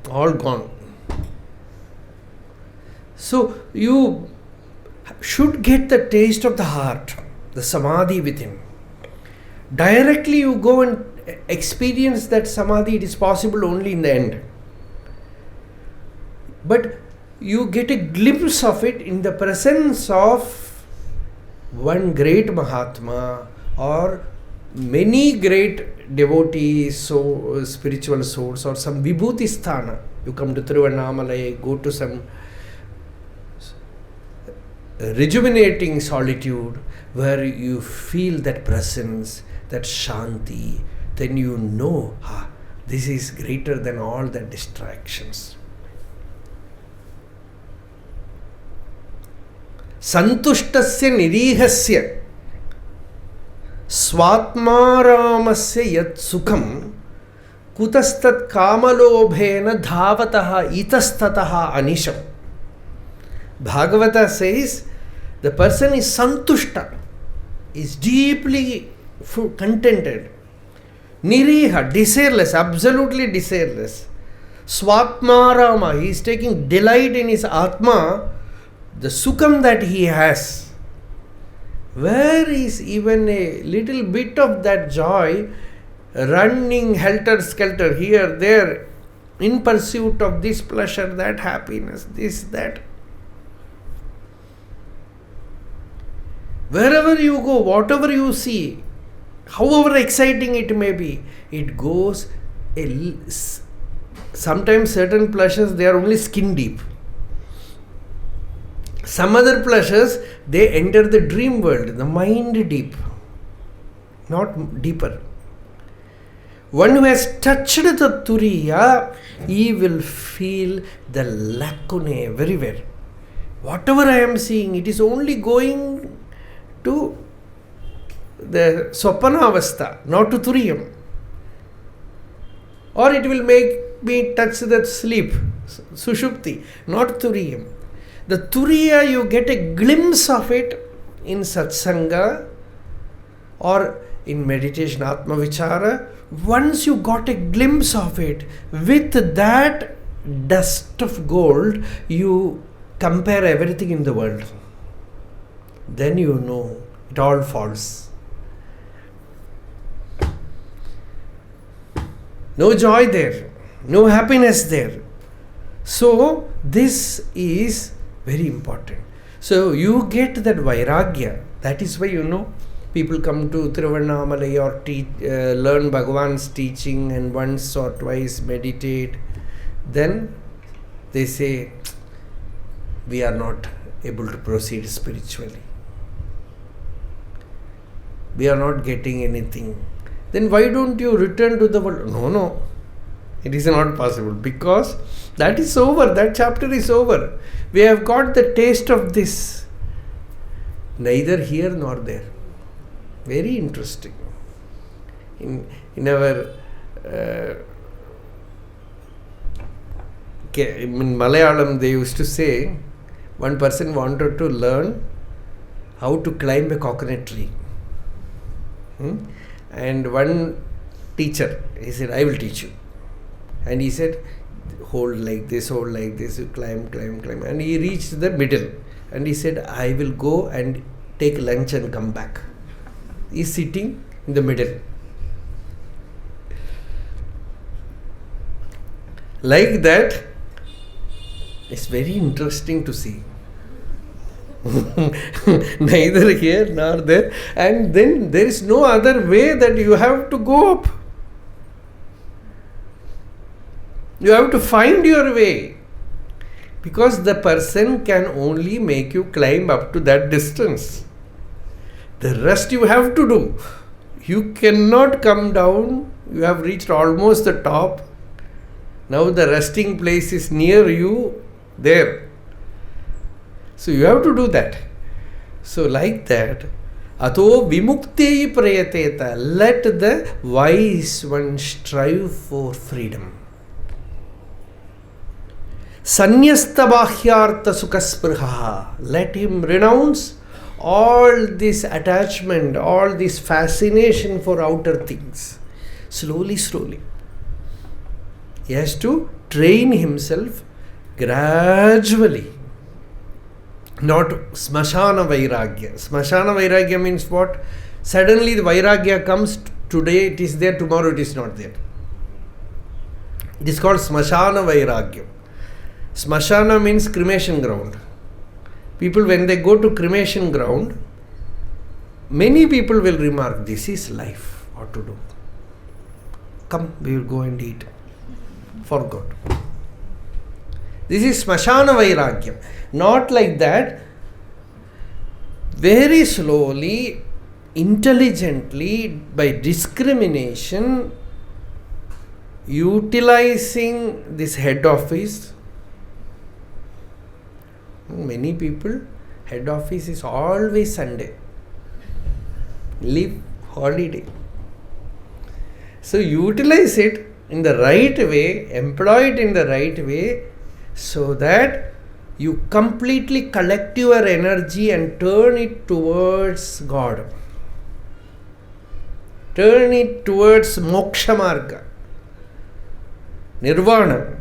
All gone. So you should get the taste of the heart, the samadhi within. Directly you go and experience that samadhi. It is possible only in the end. But you get a glimpse of it in the presence of one great Mahatma or many great devotees, so spiritual souls, or some Vibhuti Sthana. You come to Tiruvannamalai, go to some rejuvenating solitude where you feel that presence, that Shanti, then you know, this is greater than all the distractions. Santushtasya nirihasya swatmaramasya yat sukham kutastat kamalobhena dhāvataha itastataha anisham. Bhagavata says the person is santushta, is deeply contented. Niriha, desireless, absolutely desireless. Swatmarama, he is taking delight in his Atma. the sukham that he has, where is even a little bit of that joy running helter-skelter here, there, in pursuit of this pleasure, that happiness, this, that. Wherever you go, whatever you see, however exciting it may be, it goes, sometimes certain pleasures, they are only skin deep. Some other pleasures, they enter the dream world, the mind deep, not deeper. One who has touched the turiya, he will feel the lacunae everywhere. Whatever I am seeing, it is only going to the swapanavastha, not to turiyam. Or it will make me touch the sleep, sushupti, not turiyam. The turiya, you get a glimpse of it in satsanga or in meditation, atma vichara. Once you got a glimpse of it, with that dust of gold, you compare everything in the world. Then you know it all falls. No joy there, no happiness there. So this is very important. So you get that vairagya. That is why, people come to Tiruvannamalai or learn Bhagavan's teaching and once or twice meditate. Then they say, we are not able to proceed spiritually. We are not getting anything. Then why don't you return to the world? No. It is not possible, because that is over. That chapter is over. We have got the taste of this. Neither here nor there. Very interesting. In our in Malayalam, they used to say, one person wanted to learn how to climb a coconut tree. And one teacher, he said, I will teach you. And he said, hold like this, you climb. And he reached the middle. And he said, I will go and take lunch and come back. He is sitting in the middle. Like that, it's very interesting to see. Neither here nor there. And then there is no other way that you have to go up. You have to find your way. Because the person can only make you climb up to that distance. The rest you have to do. You cannot come down. You have reached almost the top. Now the resting place is near you there. So you have to do that. So like that, ato vimukteyi prayateta. Let the wise one strive for freedom. Sanyasta bhahyartha sukasprha. Let him renounce all this attachment, all this fascination for outer things. Slowly. He has to train himself gradually. Not smashana vairagya. Smashana vairagya means what? Suddenly the vairagya comes, today it is there, tomorrow it is not there. It is called smashana vairagya. Smashana means cremation ground. People, when they go to cremation ground, many people will remark, this is life, what to do? Come, we will go and eat. For God. This is smashana vairagya. Not like that. Very slowly, intelligently, by discrimination, utilizing this head office. Many people, head office is always Sunday. Leave holiday. So utilize it in the right way, employ it in the right way, so that you completely collect your energy and turn it towards God. Turn it towards moksha marga, nirvana.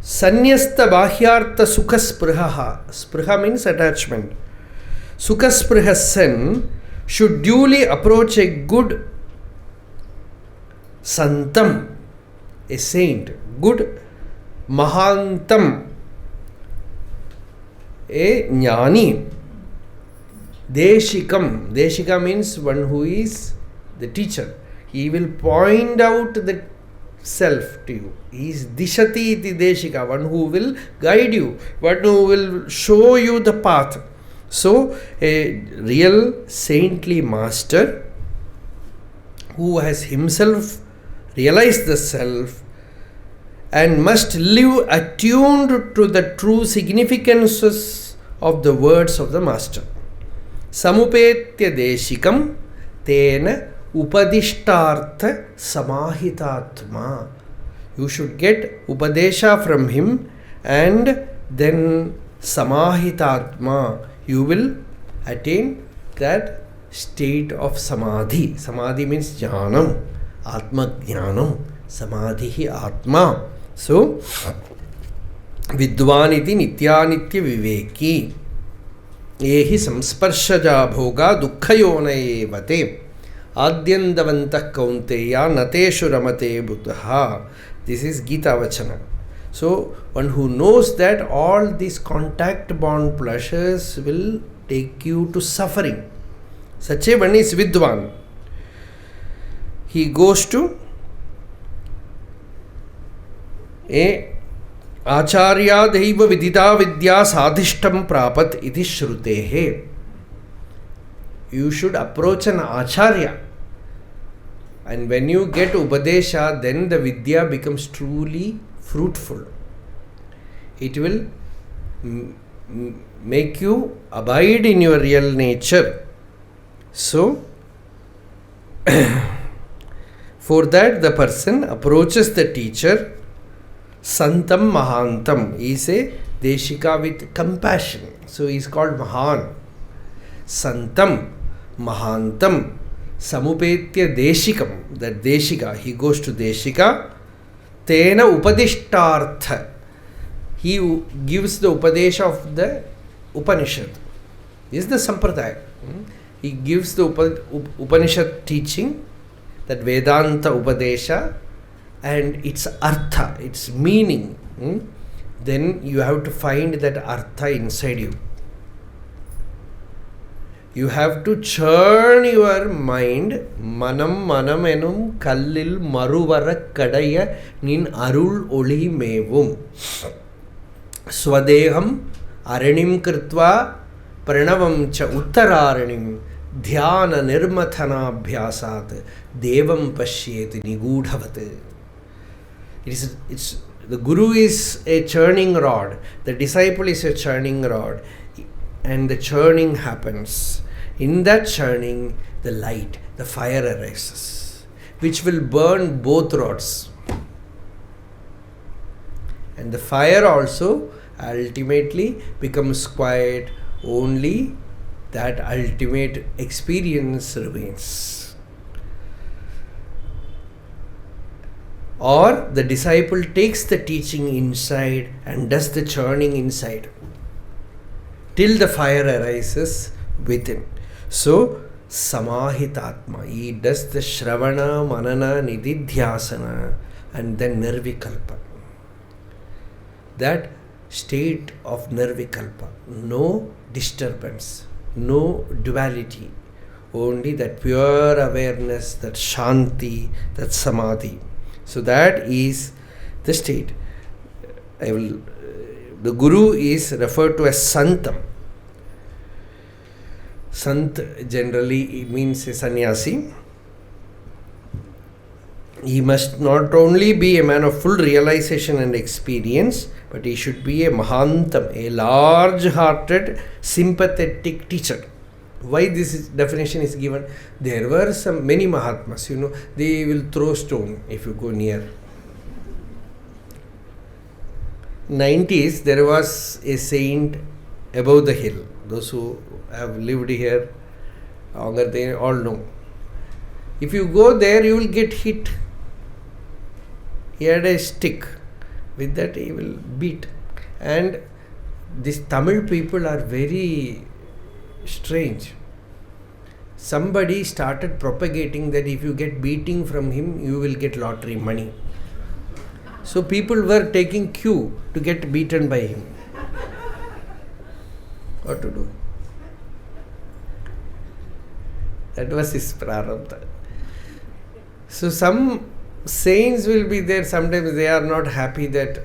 Sanyasta Bhahyartha Sukha Sprihaha. Spriha means attachment. Sukha Spriha sen should duly approach a good santam, a saint, good mahantam, a jnani, deshikam. Deshika means one who is the teacher. He will point out the self to you. He is dishati iti deshika, one who will guide you, one who will show you the path. So, a real saintly master who has himself realized the self and must live attuned to the true significances of the words of the master. Samupetya deshikam tena upadishtartha samahitatma. You should get upadesha from him and then samahitatma. You will attain that state of samadhi. Samadhi means jnanam, atma jnanam, samadhi hi atma. So, vidwan iti nityanitya viveki. Ehi samsparshaja bhoga dukkhayona evate. Adyandavantah kaunteya nateshu ramate bhutaha. This is Gita Vachana. So, one who knows that all these contact bond pleasures will take you to suffering. Such a one is Vidwan. He goes to a Acharya Deiva Vidita Vidya Sadhishtam Prapat iti Shrutehe. You should approach an Acharya. And when you get Upadesha, then the Vidya becomes truly fruitful. It will make you abide in your real nature. So, for that the person approaches the teacher. Santam Mahantam. He is a Deshika with compassion. So he is called Mahan. Santam Mahantam. Samupetya Deshikam. That Deshika. He goes to Deshika. Tena Upadishtartha. He gives the Upadesha of the Upanishad. This is the Sampradaya. He gives the Upanishad teaching, that Vedanta Upadesha, and its artha, its meaning. Then you have to find that artha inside you. You have to churn your mind. Manam manamenum kallil maruvara kadaya nin arul oli mevum. Swadeham aranim krutva pranavam cha uttaranim dhyāna nirmathana bhyasat devam pashyeti nigudhavat. It's the guru is a churning rod, the disciple is a churning rod, and the churning happens. In that churning, the light, the fire arises, which will burn both rods. And the fire also ultimately becomes quiet, only that ultimate experience remains. Or the disciple takes the teaching inside and does the churning inside till the fire arises within. So, Samahitatma, he does the Shravana, Manana, Nididhyasana and then Nirvikalpa. That state of Nirvikalpa, no disturbance, no duality, only that pure awareness, that Shanti, that Samadhi. So that is the state. The Guru is referred to as Santam. Sant generally means a sannyasi. He must not only be a man of full realization and experience, but he should be a Mahantam, a large-hearted, sympathetic teacher. Why this definition is given? There were many Mahatmas, they will throw stone if you go near. 90s, there was a saint above the hill. Those who have lived here longer, they all know. If you go there, you will get hit. He had a stick With that he will beat. And these Tamil people are very strange. Somebody started propagating that if you get beating from him, you will get lottery money. So people were taking cue to get beaten by him. What to do? That was his prarabdha. So some saints will be there, sometimes they are not happy that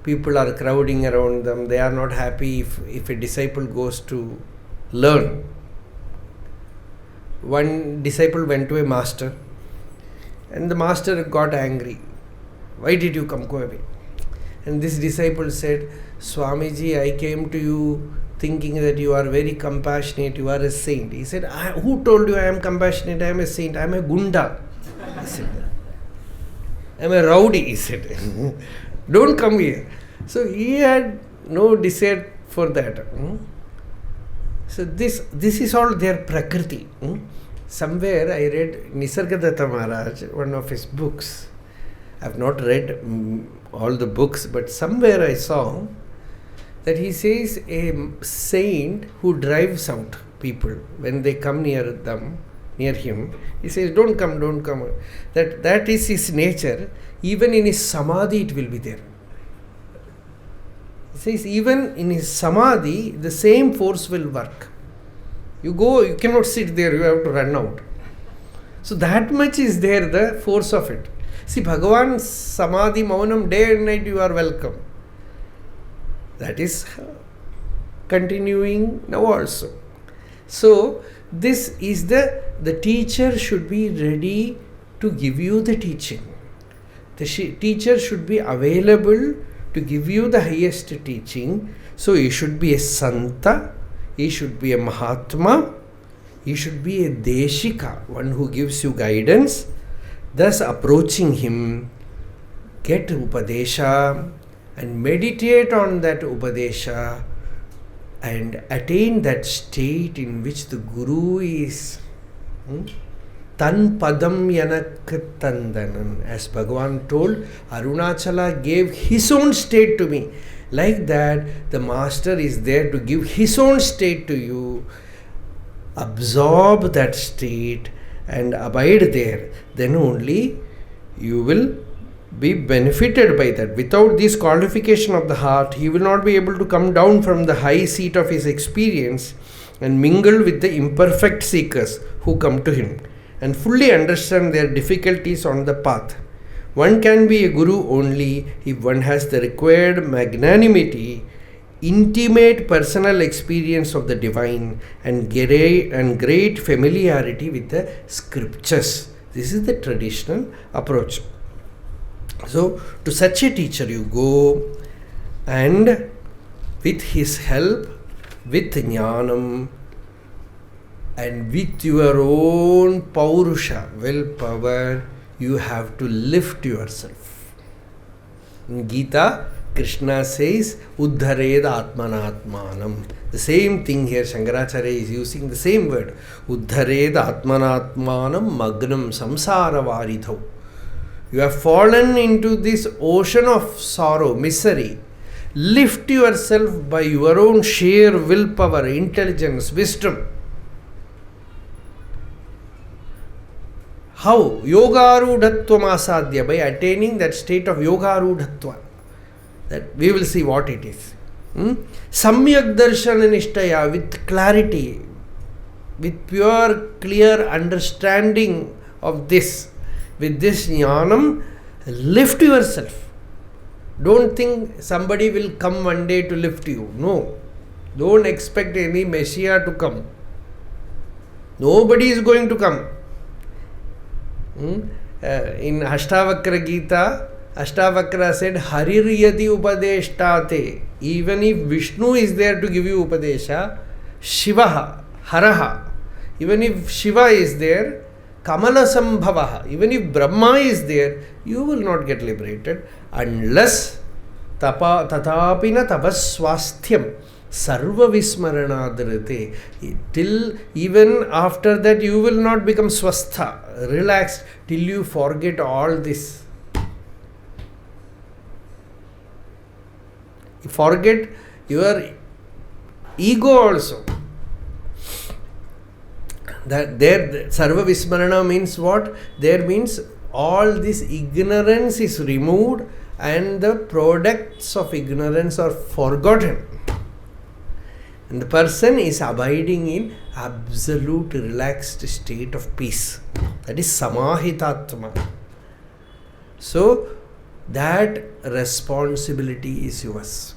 people are crowding around them. They are not happy if a disciple goes to learn. One disciple went to a master and the master got angry. Why did you come? Go away. And this disciple said, Swamiji, I came to you thinking that you are very compassionate, you are a saint. He said, who told you I am compassionate? I am a saint. I am a gunda. He said, I am a rowdy. He said, don't come here. So he had no desire for that. So this is all their prakriti. Somewhere I read Nisargadatta Maharaj, one of his books. I have not read all the books, but somewhere I saw that he says a saint who drives out people when they come near him, he says, don't come. That is his nature. Even in his samadhi it will be there. He says even in his samadhi the same force will work. You go, you cannot sit there, you have to run out. So that much is there, the force of it. See, Bhagavan samadhi maunam, day and night you are welcome. That is continuing now also. So this is the teacher should be ready to give you the teaching. The teacher should be available to give you the highest teaching. So he should be a Santa, he should be a Mahatma, he should be a Deshika, one who gives you guidance. Thus approaching him, get Upadesha and meditate on that Upadesha and attain that state in which the Guru is Tan Padam Yanak Tandanan. As Bhagavan told, Arunachala gave his own state to me. Like that, the Master is there to give his own state to you. Absorb that state and abide there. Then only you will be benefited by that. Without this qualification of the heart, he will not be able to come down from the high seat of his experience and mingle with the imperfect seekers who come to him and fully understand their difficulties on the path. One can be a guru only if one has the required magnanimity, intimate personal experience of the divine, and great familiarity with the scriptures. This is the traditional approach. So, to such a teacher you go, and with his help, with jnanam, and with your own paurusha, willpower, you have to lift yourself. In Gita, Krishna says, Uddhareda Atmanatmanam. The same thing here, Shankaracharya is using the same word. Uddhareda Atmanatmanam Magnam Samsara Varidho. You have fallen into this ocean of sorrow, misery. Lift yourself by your own sheer willpower, intelligence, wisdom. How? Yogarudhatvam asadhya, by attaining that state of yogarudhatva. That we will see what it is. Samyak darshana nishtaya, with clarity, with pure, clear understanding of this. With this jnanam, lift yourself. Don't think somebody will come one day to lift you. No. Don't expect any Messiah to come. Nobody is going to come. In Ashtavakra Gita, Ashtavakra said, Harir yadi upadeshtate. Even if Vishnu is there to give you upadesha, Shivaha, Haraha. Even if Shiva is there, Kamala Sambhavaha. Even if Brahma is there, you will not get liberated unless tatapina tabaswasthyam sarva vismaranadrite. Till even after that you will not become swastha, relaxed, till you forget all this. Forget your ego also. That there, Sarva Vismarana means what? There means all this ignorance is removed and the products of ignorance are forgotten. And the person is abiding in absolute relaxed state of peace. That is Samahitatma. So, that responsibility is yours.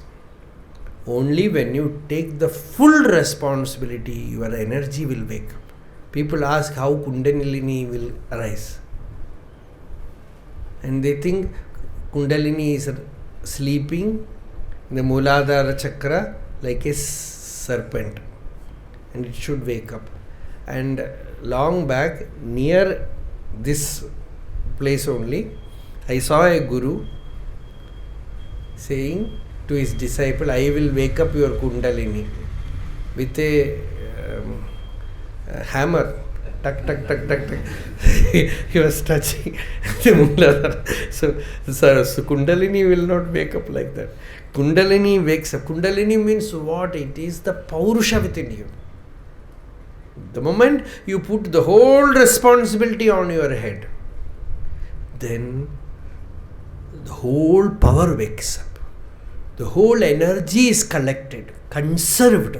Only when you take the full responsibility, your energy will wake up. People ask how Kundalini will arise. And they think Kundalini is sleeping in the Mooladhara Chakra like a serpent. And it should wake up. And long back, near this place only, I saw a guru saying to his disciple, I will wake up your Kundalini with a hammer. Tuck, tuck, tuck, tuck, tuck. He was touching the Mooladhara. So Kundalini will not wake up like that. Kundalini wakes up. Kundalini means what? It is the Paurusha within you. The moment you put the whole responsibility on your head, then the whole power wakes up. The whole energy is collected, conserved.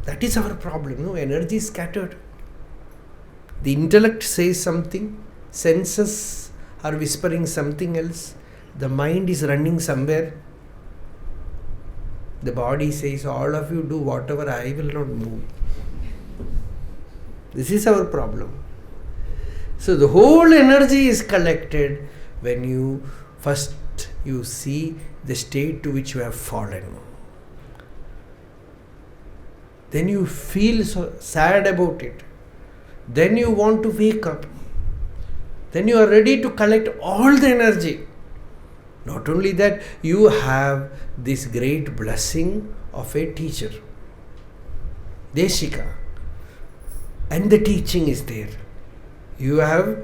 That is our problem. No, energy is scattered. The intellect says something, senses are whispering something else, the mind is running somewhere. The body says, all of you do whatever, I will not move. This is our problem. So the whole energy is collected when you first see the state to which you have fallen. Then you feel so sad about it. Then you want to wake up. Then you are ready to collect all the energy. Not only that, you have this great blessing of a teacher, Deshika, and the teaching is there. You have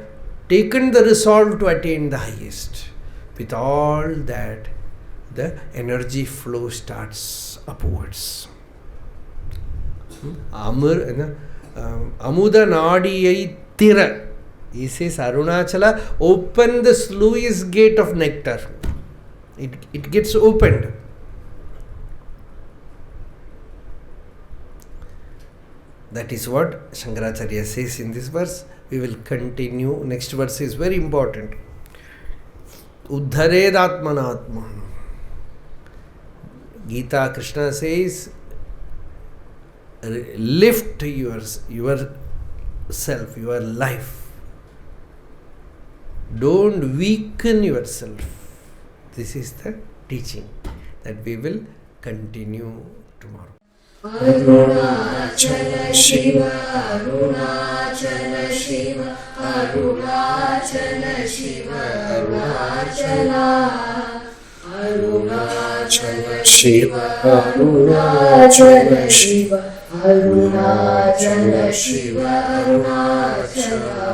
taken the resolve to attain the highest. With all that, the energy flow starts upwards. Amuda Nadiyai Tira. He says, Arunachala, open the sluice gate of nectar. It gets opened. That is what Shankaracharya says in this verse. We will continue. Next verse is very important. Uddhared Atmanatman. Gita, Krishna says, lift yourself, your life. Don't weaken yourself. This is the teaching that we will continue tomorrow. Arunachala Shiva, Arunachala Shiva, Arunachala Shiva, Arunachala. Arunachala Shiva, Arunachala Shiva, Arunachala Shiva, Arunachala.